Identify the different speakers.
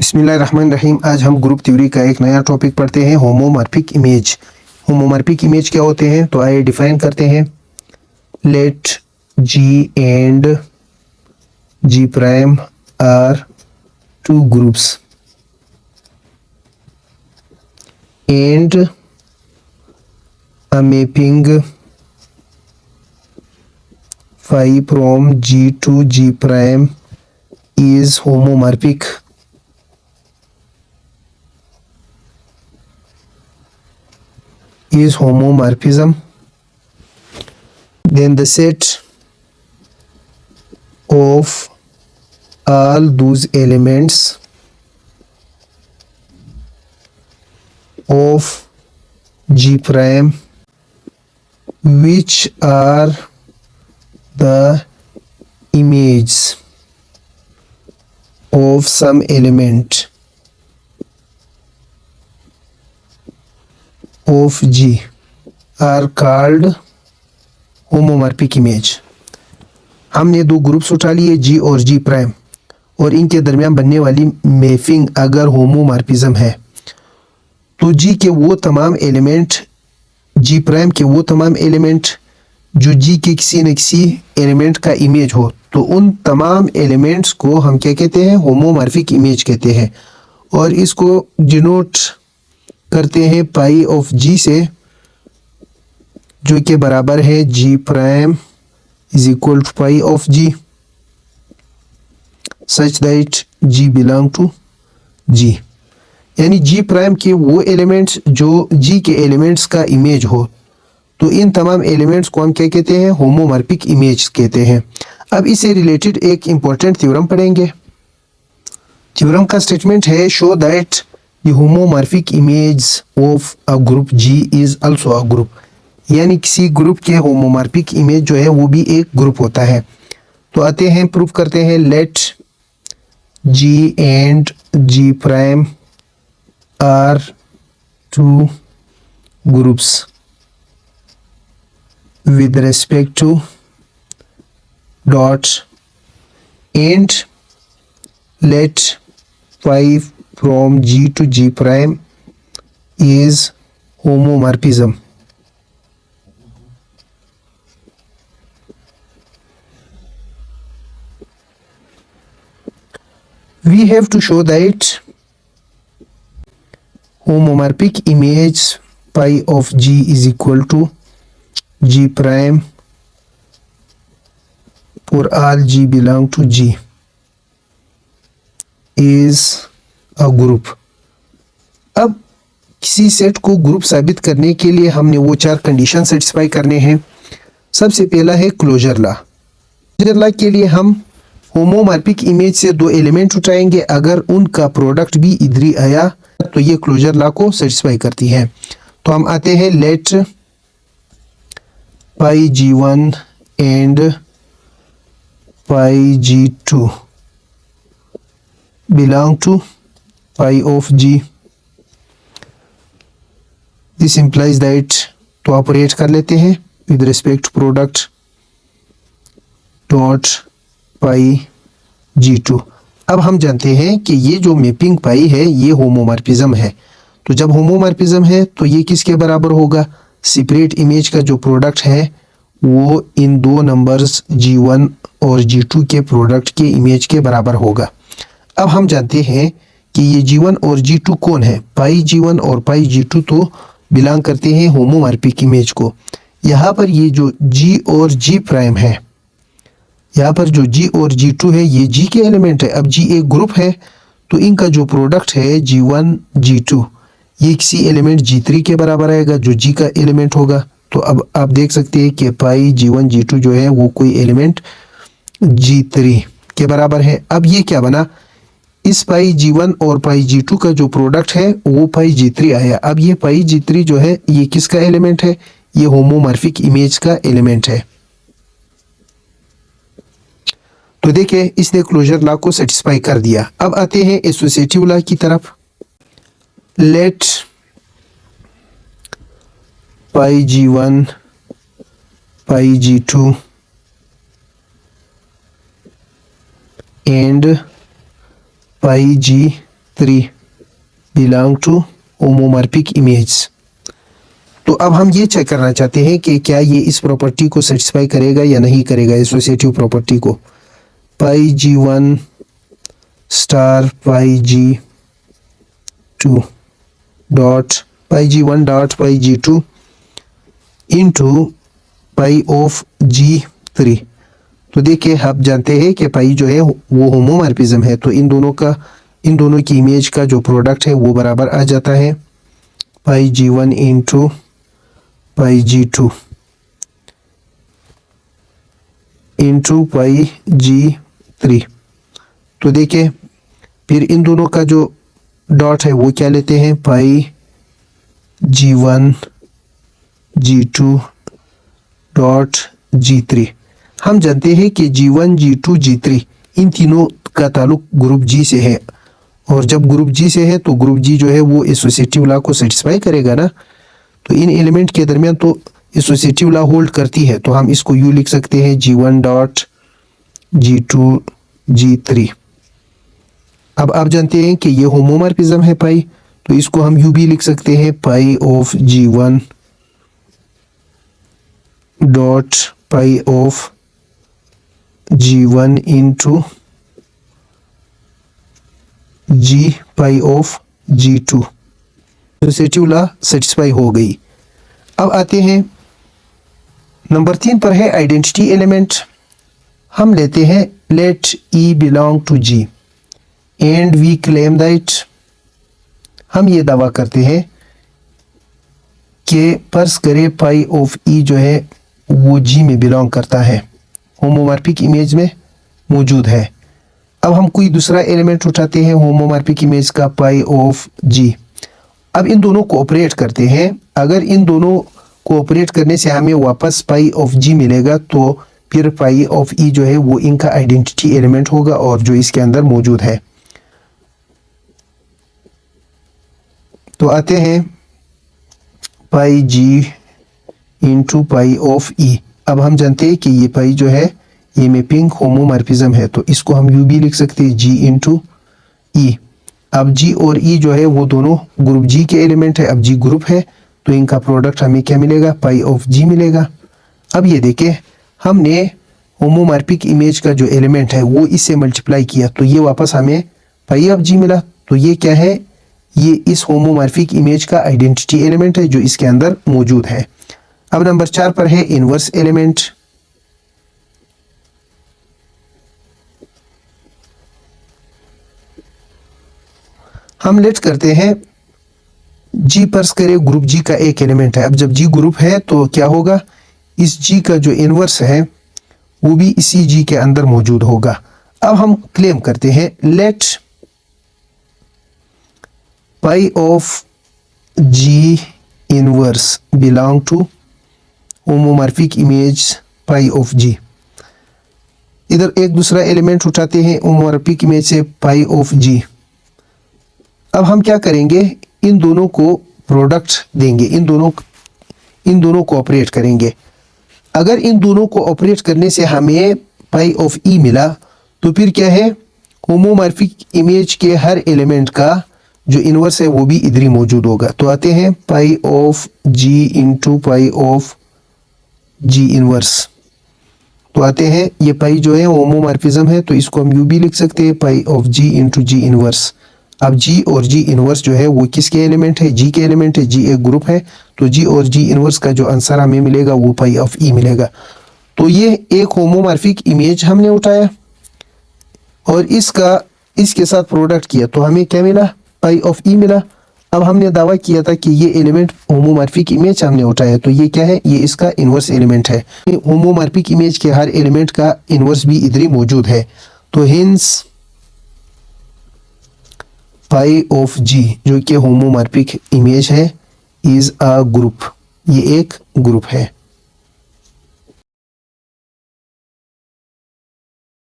Speaker 1: बिस्मिल्लाहिर्रहमानिर्रहीम। आज हम ग्रुप थ्योरी का एक नया टॉपिक पढ़ते हैं, होमोमॉर्फिक इमेज। होमोमॉर्फिक इमेज क्या होते हैं, तो आइए डिफाइन करते हैं। Let G and G prime are two groups and a mapping phi from G to G prime is homomorphic. Is homomorphism. Then the set of all those elements of G prime which are the images of some element of G are called homomorphic image. हमने दो groups उठा लिए, G और G prime, और इनके दरमियान बनने वाली मैपिंग अगर होमोमॉर्फिज्म है तो G के वो तमाम एलिमेंट, G प्राइम के वो तमाम एलिमेंट जो G के किसी न किसी एलिमेंट का इमेज हो, तो उन तमाम एलिमेंट्स को हम क्या कहते हैं, होमोमॉर्फिक इमेज कहते हैं। और इसको डिनोट करते हैं पाई ऑफ G से, जो के बराबर है G prime is equal to pi of G such that G belong to G। यानी G प्राइम के वो एलिमेंट्स जो G के एलिमेंट्स का इमेज हो, तो इन तमाम एलिमेंट्स को हम क्या कहते हैं, होमोमॉर्फिक इमेज कहते हैं। अब इससे रिलेटेड एक इंपॉर्टेंट थ्योरम पढ़ेंगे। थ्योरम का स्टेटमेंट है, show that the homomorphic image of a group G is also a group. यानी किसी ग्रुप के होमोमॉर्फिक इमेज जो है वो भी एक ग्रुप होता है। तो आते हैं, प्रूफ करते हैं। Let G and G prime are two groups with respect to dot and let phi from G to G prime is homomorphism. We have to show that homomorphic image phi of G is equal to G prime for all G belong to G is a group. अब किसी set को group साबित करने के लिए हमने वो चार कंडीशन सेटिस्फाई करने हैं। सबसे पहला है क्लोजर लॉ। क्लोजर लॉ के लिए हम होमोमॉर्फिक इमेज से दो एलिमेंट उठाएंगे, अगर उनका प्रोडक्ट भी इधर ही आया तो ये क्लोजर लॉ को सेटिस्फाई करती है। तो हम आते हैं, let pi G1 and pi G2 belong to pi of G। This implies that, तो ऑपरेट कर लेते हैं with respect product dot pi G2। अब हम जानते हैं कि ये जो मैपिंग पाई है ये होमोमॉर्फिज्म है। तो जब होमोमॉर्फिज्म है तो ये किसके बराबर होगा, सेपरेट इमेज का जो प्रोडक्ट है वो इन दो नंबर्स G1 और G2 के प्रोडक्ट के इमेज के बराबर होगा। अब हम जानते हैं कि ये G1 और G2 कौन है, पाई G1 और पाई G2 तो बिलोंग करते हैं होमोमॉर्फिक इमेज को। यहाँ पर ये जो G और G प्राइम है, यहाँ पर जो G और G2 है ये G के एलिमेंट है। अब G एक ग्रुप है तो इनका जो प्रोडक्ट है G1 G2 ये किसी एलिमेंट G3 के बराबर आएगा जो G का एलिमेंट होगा। तो अब आप देख सकते हैं कि पाई G1 G2 जो है वो कोई एलिमेंट G3 के बराबर है। अब ये क्या बना, इस पाई G1 और पाई G2 का जो प्रोडक्ट है वो पाई G3 आया। अब ये पाई G3 जो है ये किसका एलिमेंट है, ये होमोमॉर्फिक इमेज का एलिमेंट है। तो देखिए इसने क्लोजर लॉ को सेटिस्फाई कर दिया। अब आते हैं एसोसिएटिव लॉ की तरफ। Let pi G1 pi G2 and pi G 3 belong to homomorphic image. तो अब हम ये चेक करना चाहते हैं कि क्या ये इस प्रॉपर्टी को सेटिस्फाई करेगा या नहीं करेगा, एसोसिएटिव प्रॉपर्टी को। पाई G1 star pi G2 dot pi G1 dot pi G2 into pi of G3। तो देखिए आप जानते हैं कि पाई जो है वो होमोमॉर्फिज्म है, तो इन दोनों की इमेज का जो प्रोडक्ट है वो बराबर आ जाता है पाई G1 into pi G2 into pi G3। तो देखिए फिर इन दोनों का जो डॉट है वो क्या लेते हैं, पाई G1 G2 डॉट G3। हम जानते हैं कि G1 G2 G3 इन तीनों का ताल्लुक ग्रुप G से है, और जब ग्रुप G से है तो ग्रुप G जो है वो एसोसिएटिव लॉ को सेटिस्फाई करेगा ना। तो इन एलिमेंट के दरमियान तो एसोसिएटिव लॉ होल्ड करती है, तो हम इसको यू लिख सकते हैं G1 डॉट G2 G3। अब आप जानते हैं कि ये होमोमॉर्फिज्म है पाई, तो इसको हम यू भी लिख सकते हैं पाई of G1 dot pi of G1 into G pi of G2। Associative law satisfy हो गई। अब आते हैं नंबर 3 पर है आइडेंटिटी एलिमेंट। हम लेते हैं let E belong to G and we claim that, हम ये दावा करते हैं कि फर्ज करें पाई ऑफ E जो है वो G में बिलोंग करता है, होमोमॉर्फिक इमेज में मौजूद है। अब हम कोई दूसरा एलिमेंट उठाते हैं होमोमॉर्फिक इमेज का पाई ऑफ G। अब इन दोनों को ऑपरेट करते हैं। अगर इन दोनों को ऑपरेट करने से हमें वापस पाई ऑफ G मिलेगा, तो फिर पाई ऑफ E जो है वो इनका आइडेंटिटी एलिमेंट होगा और जो इसके अंदर मौजूद है। तो आते हैं पाई G into pi of E। अब हम जानते हैं कि ये पाई जो है ये मैपिंग होमोमॉर्फिज्म है, तो इसको हम यू भी लिख सकते हैं G इंटू E। अब G और E जो है वो दोनों ग्रुप G के एलिमेंट है। अब G ग्रुप है तो इनका प्रोडक्ट हमें क्या मिलेगा, पाई ऑफ G मिलेगा। अब ये देखें हमने होमोमॉर्फिक इमेज का जो एलिमेंट है वो इससे मल्टीप्लाई किया, तो ये वापस हमें पाई ऑफ G मिला। तो ये क्या है, ये इस होमोमॉर्फिक इमेज का आइडेंटिटी एलिमेंट है जो इसके अंदर मौजूद है। अब नंबर 4 पर है इनवर्स एलिमेंट। हम लेट करते हैं G पर करे ग्रुप G का एक एलिमेंट है। अब जब G ग्रुप है तो क्या होगा, इस G का जो इनवर्स है वो भी इसी G के अंदर मौजूद होगा। अब हम क्लेम करते हैं let pi of G inverse belong to homomorphic image pi of G। इधर एक दूसरा एलिमेंट उठाते हैं होमोमॉर्फिक इमेज से पाई ऑफ G। अब हम क्या करेंगे, इन दोनों को प्रोडक्ट देंगे, इन दोनों को ऑपरेट करेंगे। अगर इन दोनों को ऑपरेट करने से हमें पाई ऑफ E मिला, तो फिर क्या है, होमोमॉर्फिक इमेज के हर एलिमेंट का जो इनवर्स है वो भी इधर ही मौजूद होगा। तो आते हैं पाई of G into pi of G inverse. तो आते हैं ये पाई जो है होमोमॉर्फिज्म है, तो इसको हम यू भी लिख सकते हैं पाई of G into G inverse. अब G और G इनवर्स जो है वो किसके एलिमेंट है, G के एलिमेंट है। G एक ग्रुप है, तो G और G इनवर्स का जो आंसर हमें मिलेगा वो पाई ऑफ E मिलेगा। तो ये एक होमोमॉर्फिक इमेज हमने उठाया और इसके साथ प्रोडक्ट किया, तो हमें क्या मिला, पाई ऑफ E मिला। अब हमने दावा किया था कि ये एलिमेंट होमोमॉर्फिक इमेज हमने उठाया, तो ये क्या है, ये इसका इनवर्स एलिमेंट है। होमोमॉर्फिक इमेज के हर एलिमेंट का इनवर्स भी इधर ही मौजूद है। तो हिंस पाई ऑफ G जो कि होमोमॉर्फिक इमेज है इज अ ग्रुप, ये एक ग्रुप है।